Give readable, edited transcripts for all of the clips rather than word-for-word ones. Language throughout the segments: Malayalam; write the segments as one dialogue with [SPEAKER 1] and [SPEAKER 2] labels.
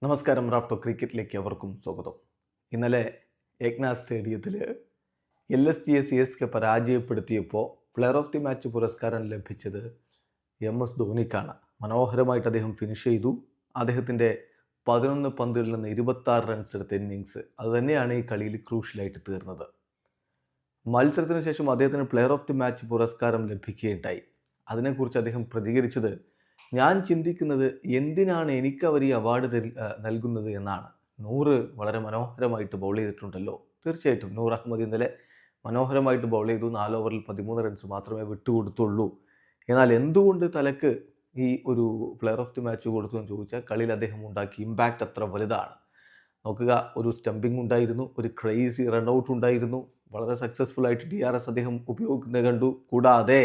[SPEAKER 1] നമസ്കാരം. റാഫ്റ്റോ ക്രിക്കറ്റിലേക്ക് അവർക്കും സ്വാഗതം. ഇന്നലെ ഏക്നാഥ് സ്റ്റേഡിയത്തിൽ LSG പരാജയപ്പെടുത്തിയപ്പോൾ പ്ലെയർ ഓഫ് ദി മാച്ച് പുരസ്കാരം ലഭിച്ചത് MS ധോണിക്കാണ്. മനോഹരമായിട്ട് അദ്ദേഹം ഫിനിഷ് ചെയ്തു. അദ്ദേഹത്തിൻ്റെ 11 പന്തുകളിൽ നിന്ന് 26 റൺസ് എടുത്ത ഇന്നിങ്സ് അതുതന്നെയാണ് ഈ കളിയിൽ ക്രൂഷ്യലായിട്ട് തീർന്നത്. മത്സരത്തിന് ശേഷം അദ്ദേഹത്തിന് പ്ലെയർ ഓഫ് ദി മാച്ച് പുരസ്കാരം ലഭിക്കുകയുണ്ടായി. അതിനെക്കുറിച്ച് അദ്ദേഹം പ്രതികരിച്ചത്, ഞാൻ ചിന്തിക്കുന്നത് എന്തിനാണ് എനിക്ക് അവർ ഈ അവാർഡ് നൽകുന്നത് എന്നാണ്. 100 വളരെ മനോഹരമായിട്ട് ബൗൾ ചെയ്തിട്ടുണ്ടല്ലോ. തീർച്ചയായിട്ടും നൂർ അഹമ്മദ് ഇന്നലെ മനോഹരമായിട്ട് ബൗൾ ചെയ്തു. 4 ഓവറിൽ 13 റൺസ് മാത്രമേ വിട്ടുകൊടുത്തുള്ളൂ. എന്നാൽ എന്തുകൊണ്ട് തലക്ക് ഈ ഒരു പ്ലെയർ ഓഫ് ദി മാച്ച് കൊടുത്തു എന്ന് ചോദിച്ചാൽ, കളിയിൽ അദ്ദേഹം ഉണ്ടാക്കിയ ഇമ്പാക്റ്റ് അത്ര വലുതാണ്. നോക്കുക, ഒരു സ്റ്റംപിംഗ് ഉണ്ടായിരുന്നു, ഒരു ക്രേസി റൺഔട്ട് ഉണ്ടായിരുന്നു, വളരെ സക്സസ്ഫുൾ ആയിട്ട് DRS അദ്ദേഹം ഉപയോഗിക്കുന്നത് കണ്ടു. കൂടാതെ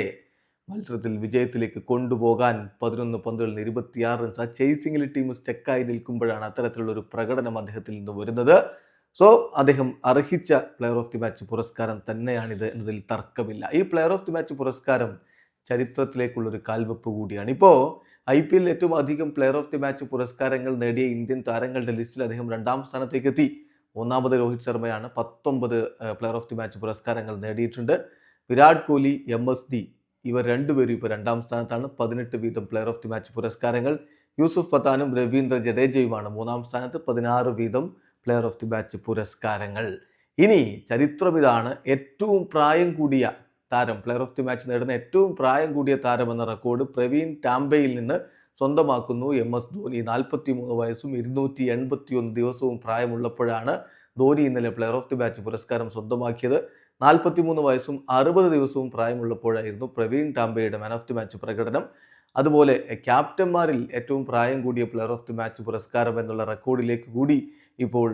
[SPEAKER 1] മത്സരത്തിൽ വിജയത്തിലേക്ക് കൊണ്ടുപോകാൻ 11 പന്തുകളിൽ 26 റൺസ്. ആ ചേസിങ്ങിൽ ടീം സ്റ്റക്കായി നിൽക്കുമ്പോഴാണ് അത്തരത്തിലുള്ളൊരു പ്രകടനം അദ്ദേഹത്തിൽ നിന്ന് വരുന്നത്. സോ അദ്ദേഹം അർഹിച്ച പ്ലെയർ ഓഫ് ദി മാച്ച് പുരസ്കാരം തന്നെയാണിത് എന്നതിൽ തർക്കമില്ല. ഈ പ്ലെയർ ഓഫ് ദി മാച്ച് പുരസ്കാരം ചരിത്രത്തിലേക്കുള്ളൊരു കാൽവെപ്പ് കൂടിയാണ്. ഇപ്പോൾ IPL ഏറ്റവും അധികം പ്ലെയർ ഓഫ് ദി മാച്ച് പുരസ്കാരങ്ങൾ നേടിയ ഇന്ത്യൻ താരങ്ങളുടെ ലിസ്റ്റിൽ അദ്ദേഹം 2ാം സ്ഥാനത്തേക്ക് എത്തി. 1ാമത് രോഹിത് ശർമ്മയാണ്. 19 പ്ലെയർ ഓഫ് ദി മാച്ച് പുരസ്കാരങ്ങൾ നേടിയിട്ടുണ്ട്. വിരാട് കോഹ്ലി, MSD ഇവർ രണ്ടുപേരും ഇപ്പോൾ 2ാം സ്ഥാനത്താണ്. 18 വീതം പ്ലെയർ ഓഫ് ദി മാച്ച് പുരസ്കാരങ്ങൾ. യൂസുഫ് പത്താനും രവീന്ദ്ര ജഡേജയുമാണ് 3ാം സ്ഥാനത്ത്. 16 വീതം പ്ലെയർ ഓഫ് ദി മാച്ച് പുരസ്കാരങ്ങൾ. ഇനി ചരിത്രം ഇതാണ്, ഏറ്റവും പ്രായം കൂടിയ താരം, പ്ലെയർ ഓഫ് ദി മാച്ച് നേടുന്ന ഏറ്റവും പ്രായം കൂടിയ താരം എന്ന റെക്കോർഡ് പ്രവീൺ ടാംബയിൽ നിന്ന് സ്വന്തമാക്കുന്നു MS ധോണി. 43 വയസ്സും 281 ദിവസവും പ്രായമുള്ളപ്പോഴാണ് ധോണി ഇന്നലെ പ്ലെയർ ഓഫ് ദി മാച്ച് പുരസ്കാരം സ്വന്തമാക്കിയത്. 43 വയസ്സും 60 ദിവസവും പ്രായമുള്ളപ്പോഴായിരുന്നു പ്രവീൺ ടാംബയുടെ മാൻ ഓഫ് ദി മാച്ച് പ്രകടനം. അതുപോലെ ക്യാപ്റ്റന്മാരിൽ ഏറ്റവും പ്രായം കൂടിയ പ്ലെയർ ഓഫ് ദി മാച്ച് പുരസ്കാരം എന്നുള്ള റെക്കോർഡിലേക്ക് കൂടി ഇപ്പോൾ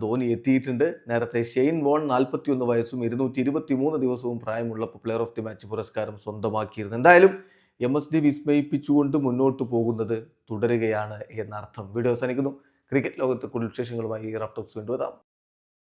[SPEAKER 1] ധോണി എത്തിയിട്ടുണ്ട്. നേരത്തെ ഷെയ്ൻ വോൺ 41 വയസ്സും 223 ദിവസവും പ്രായമുള്ളപ്പോൾ പ്ലെയർ ഓഫ് ദി മാച്ച് പുരസ്കാരം സ്വന്തമാക്കിയിരുന്നു. എന്തായാലും MSD വിസ്മയിപ്പിച്ചുകൊണ്ട് മുന്നോട്ട് പോകുന്നത് തുടരുകയാണ് എന്നർത്ഥം. വീഡിയോ അവസാനിക്കുന്നു. ക്രിക്കറ്റ് ലോകത്ത് കൂടുതൽ വിശേഷങ്ങളുമായി റാഫ്റ്റോക്സ് വീണ്ടും എത്താം.